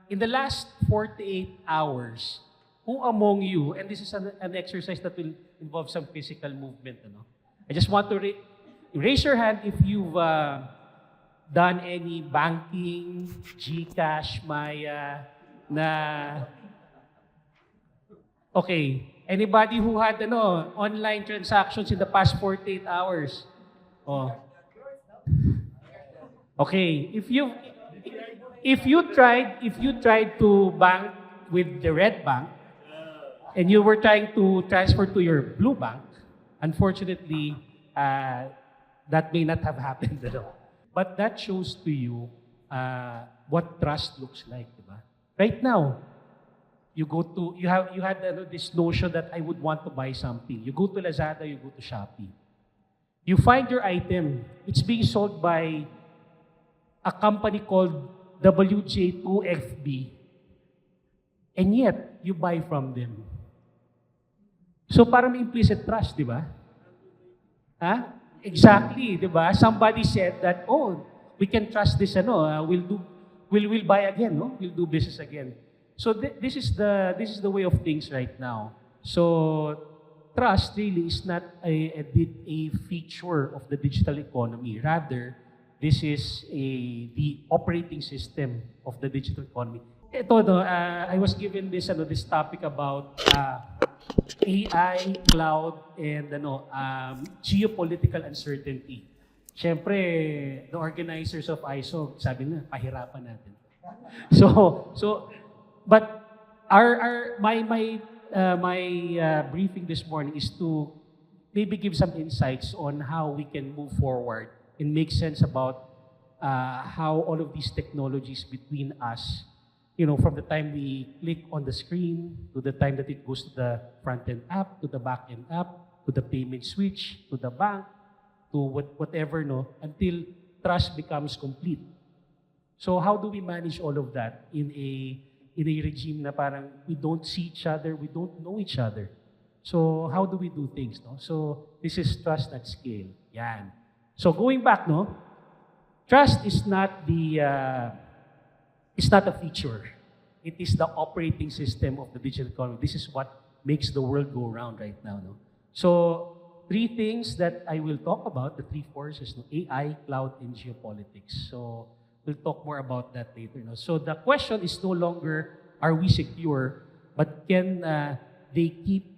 in the last 48 hours, who among you, and this is an exercise that will involve some physical movement, ano? I just want to raise your hand if you've done any banking, GCash, Maya, na... Okay, anybody who had online transactions in the past 48 hours? Oh. Okay, if you tried to bank with the red bank and you were trying to transfer to your blue bank, unfortunately, that may not have happened at all. But that shows to you what trust looks like, diba? Right now, you had this notion that I would want to buy something. You go to Lazada, you go to Shopee. You find your item. It's being sold by a company called WJ2FB, and yet you buy from them. So parang may implicit trust, di ba? Huh? Exactly, di ba? Somebody said that, oh, we can trust this, we'll buy again, no? We'll do business again. So this is the way of things right now. So trust really is not a feature of the digital economy. Rather, this is the operating system of the digital economy. I was given this topic about AI, cloud, and geopolitical uncertainty. Siyempre, the organizers of ISOG, sabi na, pahirapan natin. But my briefing this morning is to maybe give some insights on how we can move forward and make sense about how all of these technologies between us, from the time we click on the screen, to the time that it goes to the front-end app, to the back-end app, to the payment switch, to the bank, to whatever, until trust becomes complete. So how do we manage all of that in a regime na parang we don't see each other, we don't know each other? So how do we do things, no? So this is trust at scale. Yan. So going back, trust is not it's not a feature. It is the operating system of the digital economy. This is what makes the world go round right now, no? So three things that I will talk about, the three forces, AI, cloud, and geopolitics. So we'll talk more about that later. So the question is no longer, are we secure, but can they keep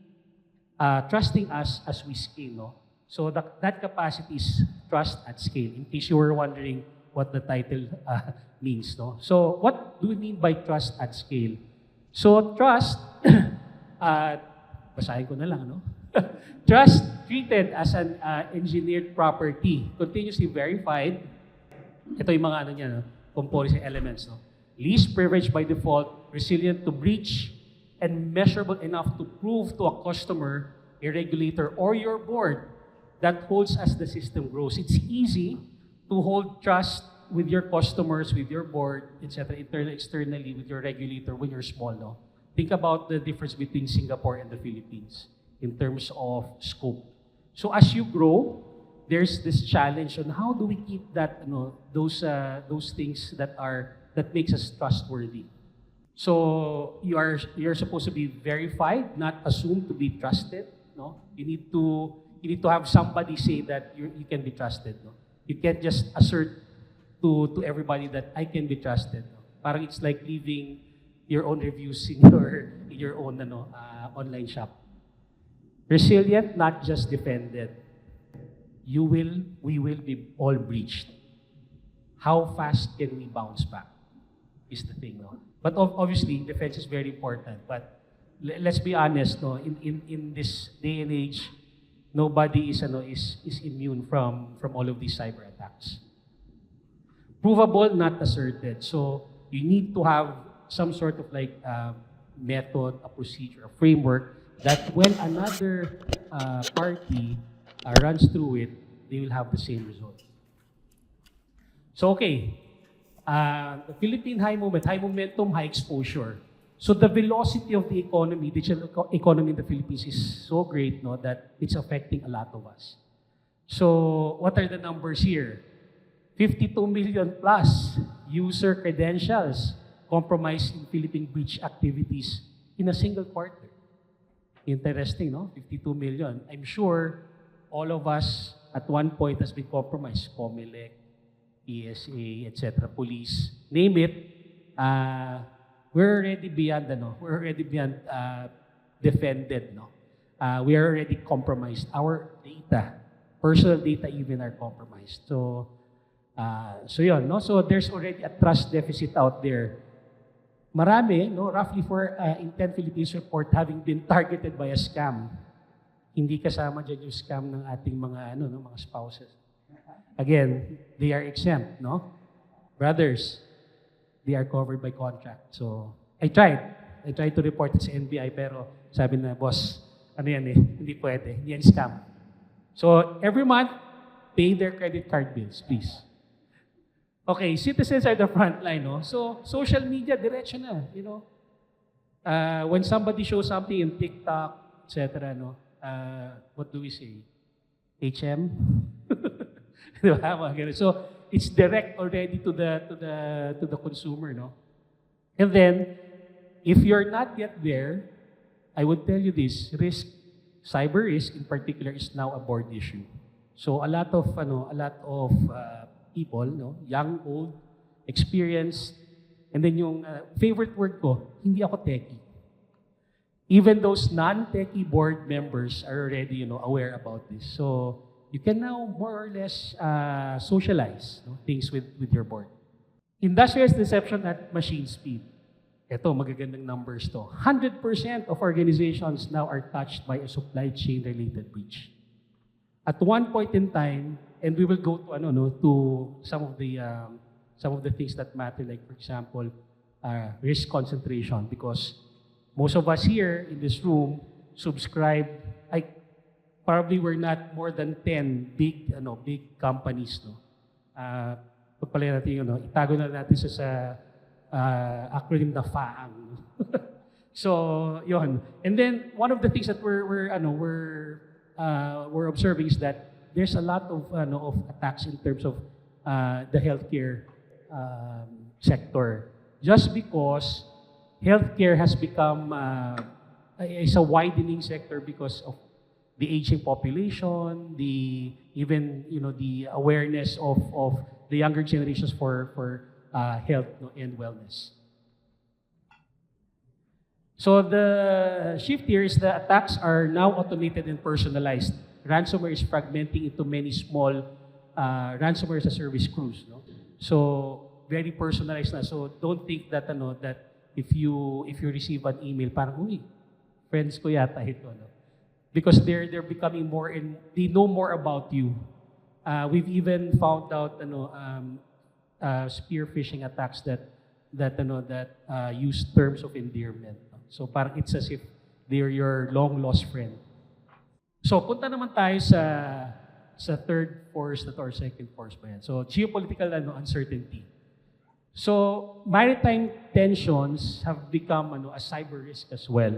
trusting us as we scale, no? So that capacity is trust at scale, in case you were wondering what the title means, no? So what do we mean by trust at scale? So trust, basahin ko na lang, no? Trust treated as an engineered property, continuously verified. Ito yung mga components and elements, no? Least privileged by default, resilient to breach, and measurable enough to prove to a customer, a regulator, or your board that holds as the system grows. It's easy to hold trust with your customers, with your board, etc., externally, with your regulator when you're small, no? Think about the difference between Singapore and the Philippines in terms of scope. So as you grow, there's this challenge on how do we keep that, those things that makes us trustworthy. So you're supposed to be verified, not assumed to be trusted. No, you need to have somebody say that you can be trusted. No, you can't just assert to everybody that I can be trusted. No? Parang it's like leaving your own reviews in your own online shop. Resilient, not just defended. We will be all breached. How fast can we bounce back is the thing, no? But obviously, defense is very important. But let's be honest, no? In this day and age, nobody is immune from all of these cyber attacks. Provable, not asserted. So you need to have some sort of method, a procedure, a framework that when another party runs through it, they will have the same result. So okay, the Philippine high momentum, high exposure. So the velocity of the economy, digital economy in the Philippines is so great, no, that it's affecting a lot of us. So what are the numbers here? 52 million plus user credentials, compromised in Philippine breach activities in a single quarter. Interesting, no? 52 million. I'm sure all of us at one point has been compromised. COMELEC, PSA, etc., police, name it. We're already beyond, we're already beyond defended, no? We are already compromised. Our data, personal data even are compromised. So yun, no? So there's already a trust deficit out there. Marami, no? Roughly in 10 Philippines report having been targeted by a scam. Hindi kasama dyan yung scam ng ating mga, mga spouses. Again, they are exempt, no? Brothers, they are covered by contract. So, I tried to report it sa NBI, pero sabi na, boss, hindi pwede, hindi yan scam. So, every month, pay their credit card bills, please. Okay, citizens are the front line, no? So, social media, diretso na, when somebody shows something in TikTok, etc., no? What do we say? HM? So, it's direct already to the consumer, no? And then, if you're not yet there, I would tell you this: cyber risk in particular is now a board issue. So a lot of people, no, young, old, experienced, and then yung favorite word ko, hindi ako techie. Even those non-techie board members are already, aware about this. So you can now more or less socialize, things with your board. Industrial deception at machine speed. Ito, magagandang numbers to. 100% of organizations now are touched by a supply chain related breach. At one point in time, and we will go to some of the things that matter, like for example, risk concentration, because most of us here in this room subscribe, probably we're not more than 10 big companies, no. Pagpalaya natin itago na natin sa acronym na FAANG. So, yon. And then one of the things that we're observing is that there's a lot of attacks in terms of the healthcare sector, just because healthcare has become is a widening sector because of the aging population, the awareness of the younger generations for health and wellness. So the shift here is the attacks are now automated and personalized. Ransomware is fragmenting into many small ransomware as a service crews, no? So very personalized na. So don't think that that if you receive an email, parang friends ko yata ito, no? Because they're becoming more and they know more about you. We've even found out spear phishing attacks that use terms of endearment. So parang it's as if they're your long lost friend. So punta naman tayo sa third force or second force ba yan. So geopolitical uncertainty. So maritime tensions have become a cyber risk as well.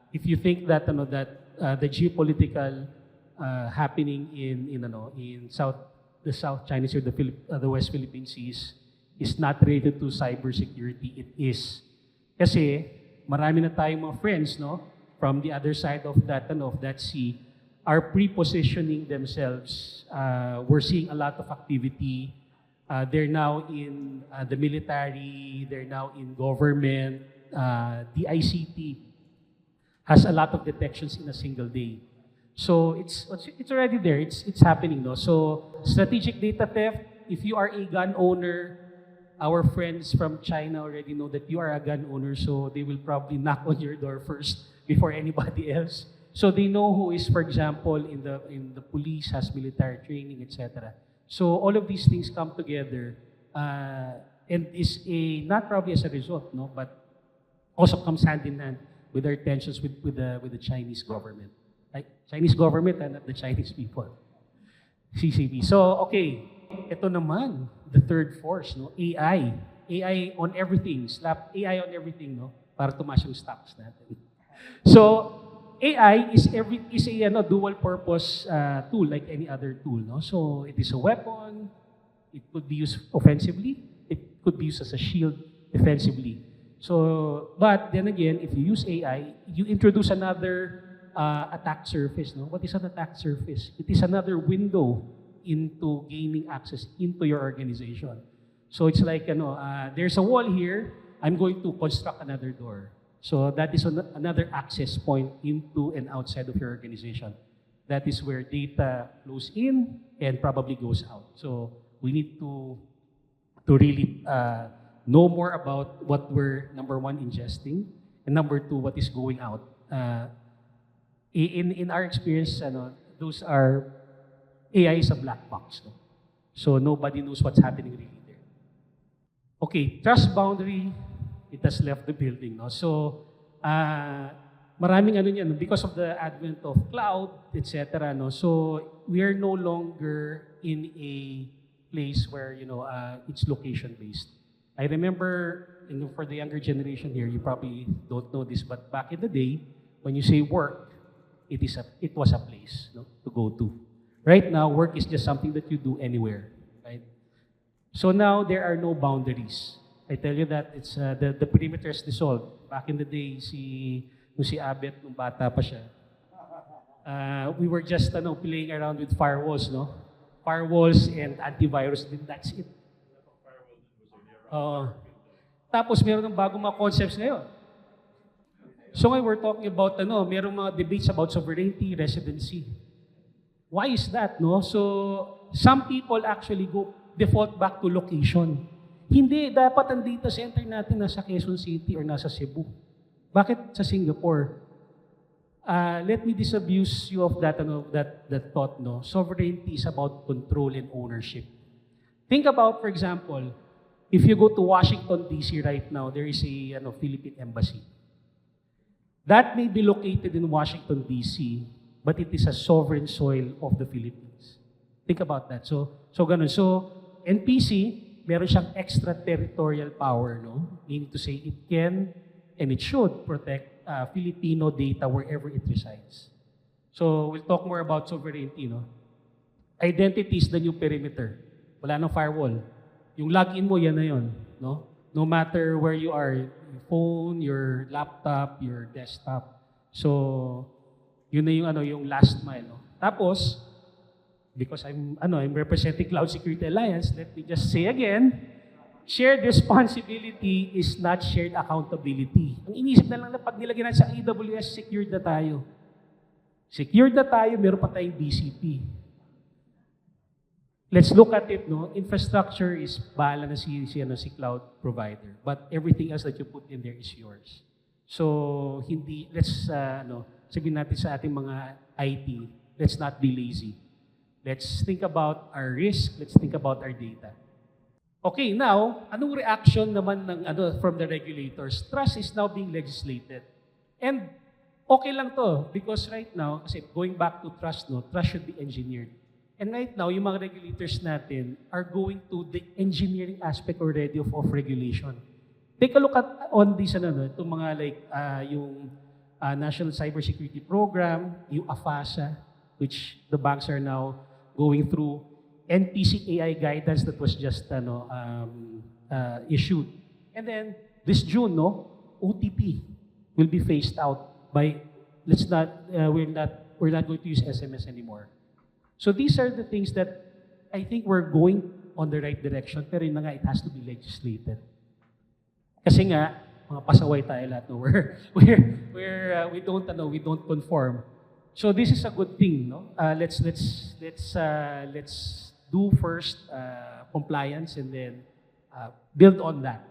If you think that the geopolitical happening in the South China Sea or the West Philippine Seas is not related to cybersecurity, it is. Kasi marami na tayong mga friends, no, from the other side of that sea are pre-positioning themselves. We're seeing a lot of activity. They're now in the military, they're now in government. The ICT has a lot of detections in a single day. So it's already there. It's happening, no. So strategic data theft. If you are a gun owner, our friends from China already know that you are a gun owner, so they will probably knock on your door first before anybody else. So they know who is, for example, in the police, has military training, etc. So all of these things come together, and is not probably as a result, no, but also comes hand in hand with our tensions with the Chinese government. Chinese government and not the Chinese people. CCP. So, okay, ito naman, the third force, no? AI. AI on everything. Slap AI on everything, no? Para tumaas yung stocks natin. So, AI is a dual purpose tool like any other tool, no? So, it is a weapon. It could be used offensively. It could be used as a shield defensively. So, but then again, if you use AI, you introduce another attack surface. No? What is an attack surface? It is another window into gaining access into your organization. So it's like, there's a wall here, I'm going to construct another door. So that is another access point into and outside of your organization. That is where data flows in and probably goes out. So we need to really know more about what we're, number one, ingesting, and number two, what is going out. In our experience, those are, AI is a black box. No? So nobody knows what's happening really there. Okay, trust boundary, it has left the building. No? So, maraming yan, because of the advent of cloud, etc. No? So, we are no longer in a place where, it's location-based. I remember, for the younger generation here, you probably don't know this, but back in the day, when you say work, it was a place, no, to go to. Right now, work is just something that you do anywhere, right? So now there are no boundaries. I tell you that it's the perimeter is dissolved. Back in the day, si Abet, nung bata pa siya, we were just playing around with firewalls, no? Firewalls and antivirus, then that's it. Tapos meron ng bagong mga concepts ngayon. So ngayon we're talking about merong mga debates about sovereignty, residency. Why is that, no? So some people actually default back to location. Hindi, dapat ang data center natin nasa Quezon City or nasa Cebu. Bakit sa Singapore? Let me disabuse you of that thought, no? Sovereignty is about control and ownership. Think about, for example, if you go to Washington, D.C. right now, there is a Philippine embassy. That may be located in Washington, D.C., but it is a sovereign soil of the Philippines. Think about that. So ganun. So, NPC, meron siyang extraterritorial power, no? Meaning to say, it can and it should protect Filipino data wherever it resides. So, we'll talk more about sovereignty, no? Identity is the new perimeter. Wala nang firewall. Yung login mo, yan na yun, no? No matter where you are, your phone, your laptop, your desktop. So, yun na yung last mile, no? Tapos, because I'm representing Cloud Security Alliance, let me just say again, shared responsibility is not shared accountability. Ang inisip na lang na pag nilagyan natin sa AWS, secured na tayo. Secured na tayo, meron pa tayong BCP. Let's look at it, no? Infrastructure is bahala na si cloud provider. But everything else that you put in there is yours. So, let's, sabihin natin sa ating mga IT, let's not be lazy. Let's think about our risk, let's think about our data. Okay, now, anong reaction naman from the regulators? Trust is now being legislated. And okay lang to, because right now, kasi going back to trust, no, trust should be engineered. And right now, yung mga regulators natin are going to the engineering aspect already of regulation. Take a look on this, itong mga yung National Cybersecurity Program, yung AFASA, which the banks are now going through, NPC AI guidance that was just issued. And then this June, OTP will be phased out by, we're not going to use SMS anymore. So these are the things that I think we're going on the right direction, pero yun na nga, it has to be legislated. Kasi nga, mga pasaway tayo lahat, no? We don't conform. So this is a good thing, no? Let's do first compliance and then build on that.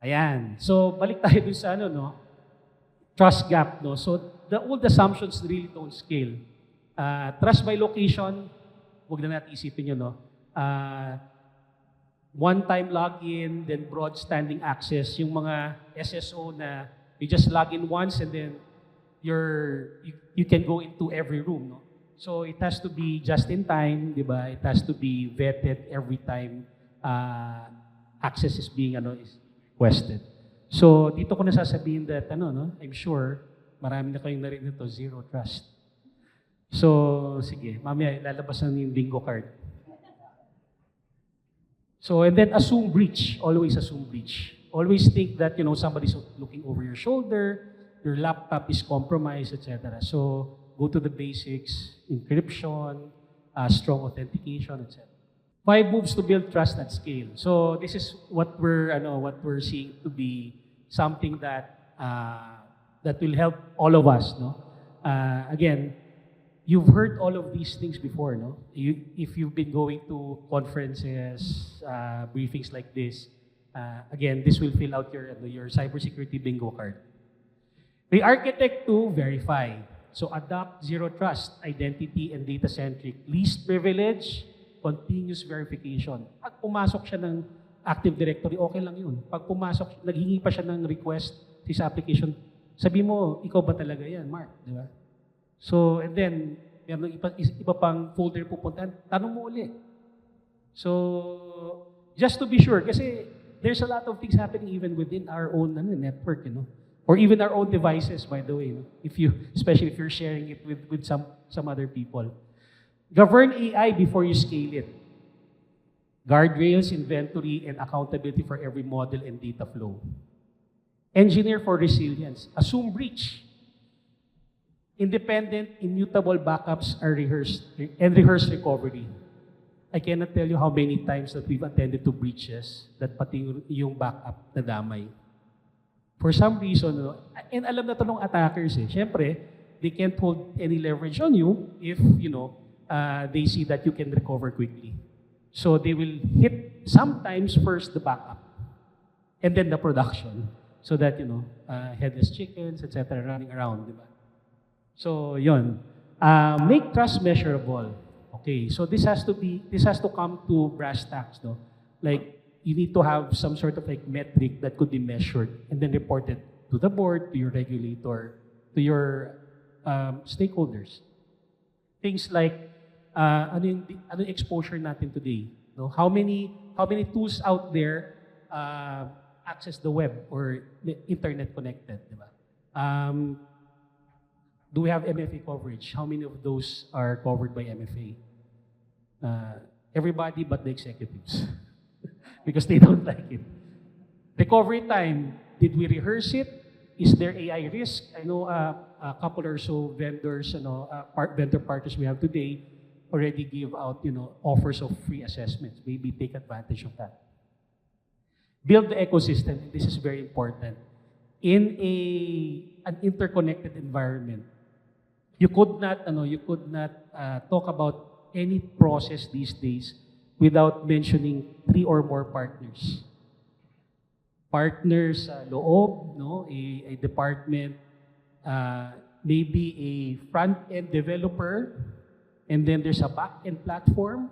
Ayan. So balik tayo dun sa trust gap, no? So the old assumptions really don't scale. Trust by location, huwag na natin isipin yun, no? One-time login, then broad standing access, yung mga SSO na you just log in once and then you can go into every room, no? So it has to be just in time, di ba? It has to be vetted every time access is being is requested. So dito ko nasasabihin that I'm sure marami na kayong narinig nito, zero trust. So sige, mamaya lalabas na yung bingo card. So and then assume breach, always assume breach. Always think that, somebody's looking over your shoulder, your laptop is compromised, etc. So go to the basics, encryption, strong authentication, etc. 5 moves to build trust at scale. So this is what we're seeing to be something that that will help all of us, no? Again, you've heard all of these things before, no? If you've been going to conferences, briefings like this, again, this will fill out your cybersecurity bingo card. Re-architect to verify. So adopt zero trust, identity, and data-centric. Least privilege, continuous verification. Pag pumasok siya ng Active Directory, okay lang yun. Pag pumasok, naghingi pa siya ng request sa application, sabi mo, ikaw ba talaga yan, Mark? Di ba? So, and then, meron iba pang folder pupuntahan, tanong mo uli. So, just to be sure, kasi there's a lot of things happening even within our own network, or even our own devices, by the way, especially if you're sharing it with some other people. Govern AI before you scale it. Guardrails, inventory, and accountability for every model and data flow. Engineer for resilience. Assume breach. Independent, immutable backups are rehearsed and rehearse recovery. I cannot tell you how many times that we've attended to breaches that pati yung backup nadamay. For some reason, and alam na to ng attackers Siyempre, they can't hold any leverage on you if, they see that you can recover quickly. So they will hit sometimes first the backup and then the production so that, headless chickens, etc. running around, di ba? So, yun. Make trust measurable. Okay, so this has to come to brass tacks, no? Like, you need to have some sort of metric that could be measured and then reported to the board, to your regulator, to your stakeholders. Things like, ano yung exposure natin today? No? How many tools out there access the web or the internet connected? Diba? Do we have MFA coverage? How many of those are covered by MFA? Everybody but the executives. Because they don't like it. Recovery time, did we rehearse it? Is there AI risk? I know a couple or so vendors, vendor partners we have today already give out, offers of free assessments. Maybe take advantage of that. Build the ecosystem. This is very important. In an interconnected environment, you could not talk about any process these days without mentioning 3 or more partners. Partners sa loob, a department, maybe a front-end developer, and then there's a back-end platform,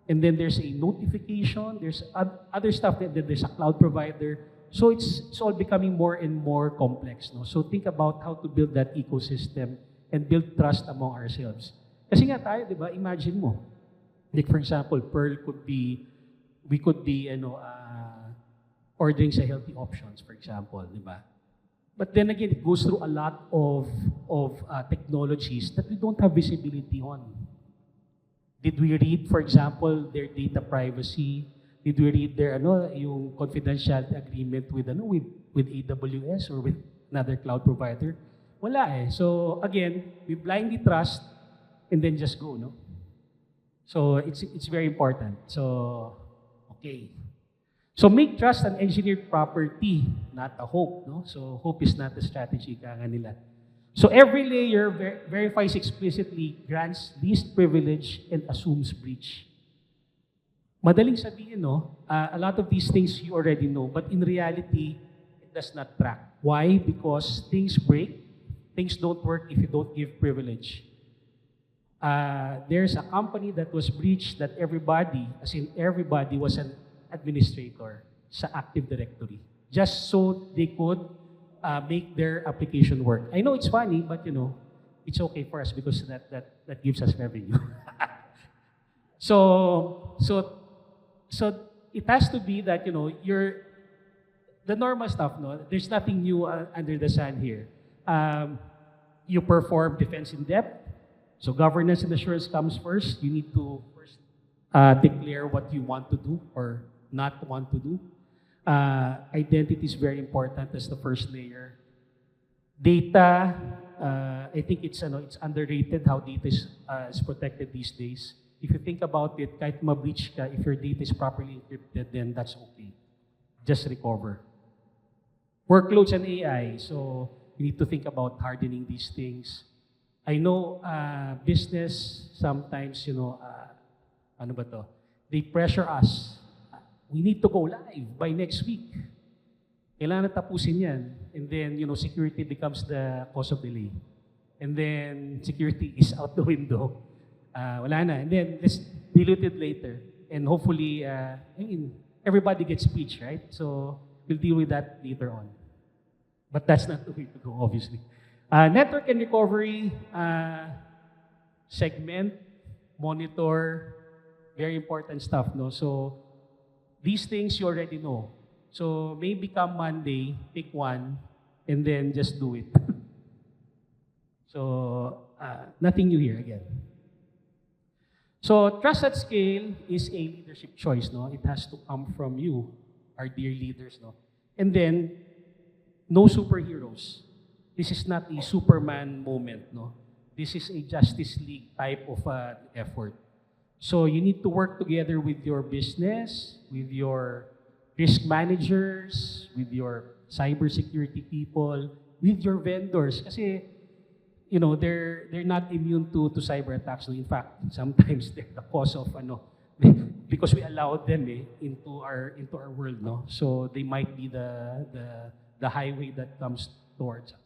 and then there's a notification, there's other stuff, then there's a cloud provider. So it's all becoming more and more complex. So think about how to build that ecosystem and build trust among ourselves. Kasi nga tayo, di ba, imagine mo, like for example, we could be ordering sa healthy options, for example, di ba? But then again, it goes through a lot of technologies that we don't have visibility on. Did we read, for example, their data privacy? Did we read their yung confidentiality agreement with AWS or with another cloud provider? Wala So again, we blindly trust and then just go, no? So it's very important. So okay. So make trust an engineered property, not a hope, no? So hope is not a strategy kaya nila. So every layer verifies explicitly, grants least privilege, and assumes breach. Madaling sabihin, a lot of these things you already know, but in reality, it does not track. Why? Because things break, things don't work if you don't give privilege. There's a company that was breached that everybody was an administrator sa Active Directory, just so they could make their application work. I know it's funny, but it's okay for us because that gives us revenue. So it has to be that the normal stuff. There's nothing new under the sun here. You perform defense in depth. So governance and assurance comes first. You need to first declare what you want to do or not want to do. Identity is very important as the first layer. Data, I think it's underrated how data is protected these days. If you think about it, kahit ma-breach ka, if your data is properly encrypted, then that's okay. Just recover. Workloads and AI, so you need to think about hardening these things. I know business sometimes, ano ba to? They pressure us. We need to go live by next week. Kailangan na tapusin yan. And then, security becomes the cause of delay. And then, security is out the window. Wala na. And then, let's deal with it later. And hopefully, everybody gets speech, right? So, we'll deal with that later on. But that's not the way to go, obviously. Network and recovery, segment, monitor, very important stuff, no? So, these things you already know. So, maybe come Monday, pick one, and then just do it. So, nothing new here again. So, trust at scale is a leadership choice, no? It has to come from you, our dear leaders, no? And then, no superheroes. This is not a Superman moment, no? This is a Justice League type of effort. So you need to work together with your business, with your risk managers, with your cybersecurity people, with your vendors. Kasi, they're not immune to cyber attacks. In fact, sometimes they're the cause of because we allowed them into our world, no? So they might be the highway that comes towards us.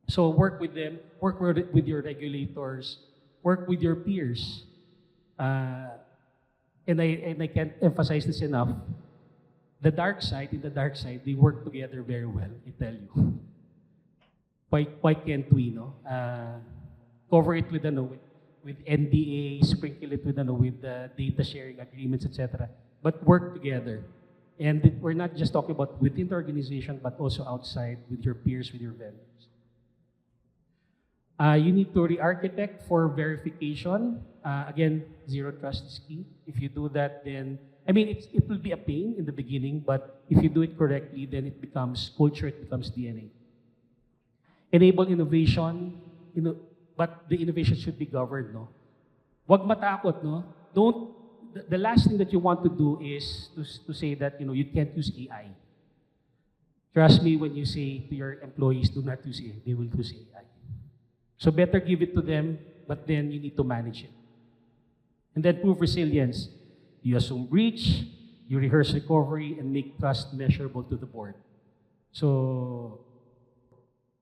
So work with them, work with your regulators, work with your peers. And I can't emphasize this enough. In the dark side, they work together very well, I tell you. Why can't we, no? Cover it with NDA, sprinkle it with data sharing agreements, etc. But work together. And we're not just talking about within the organization, but also outside with your peers, with your vendors. You need to re-architect for verification. Again, zero trust is key. If you do that, then, it will be a pain in the beginning, but if you do it correctly, then it becomes culture, it becomes DNA. Enable innovation, but the innovation should be governed, no? Wag matakot, no? The last thing that you want to do is to say that, you can't use AI. Trust me when you say to your employees, do not use AI, they will use AI. So better give it to them, but then you need to manage it. And then prove resilience. You assume breach, you rehearse recovery, and make trust measurable to the board. So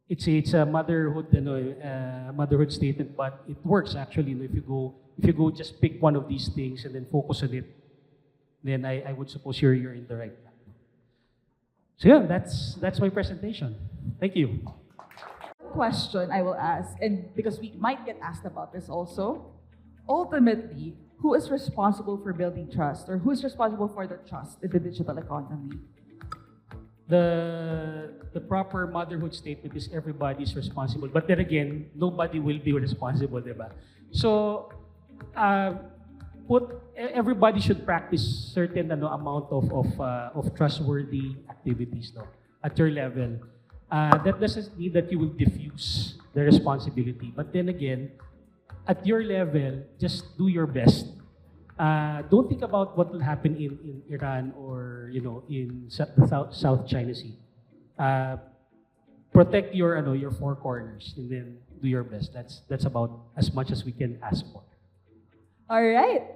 it's a motherhood statement, but it works actually. If you go just pick one of these things and then focus on it, then I would suppose you're in the right path. So yeah, that's my presentation. Thank you. Question I will ask, and because we might get asked about this also, ultimately, who is responsible for building trust, or who is responsible for the trust in the digital economy? The proper motherhood statement is everybody's responsible, but then again, nobody will be responsible, diba? So, everybody should practice certain amount of trustworthy activities, no, at your level. That doesn't mean that you will diffuse the responsibility. But then again, at your level, just do your best. Don't think about what will happen in Iran or in the South China Sea. Protect your four corners and then do your best. That's about as much as we can ask for. All right.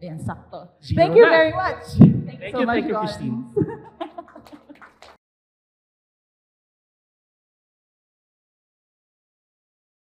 Ayan, sakto. Zero Thank you na. very much. Thank you so much, Thank you, Ron. Christine.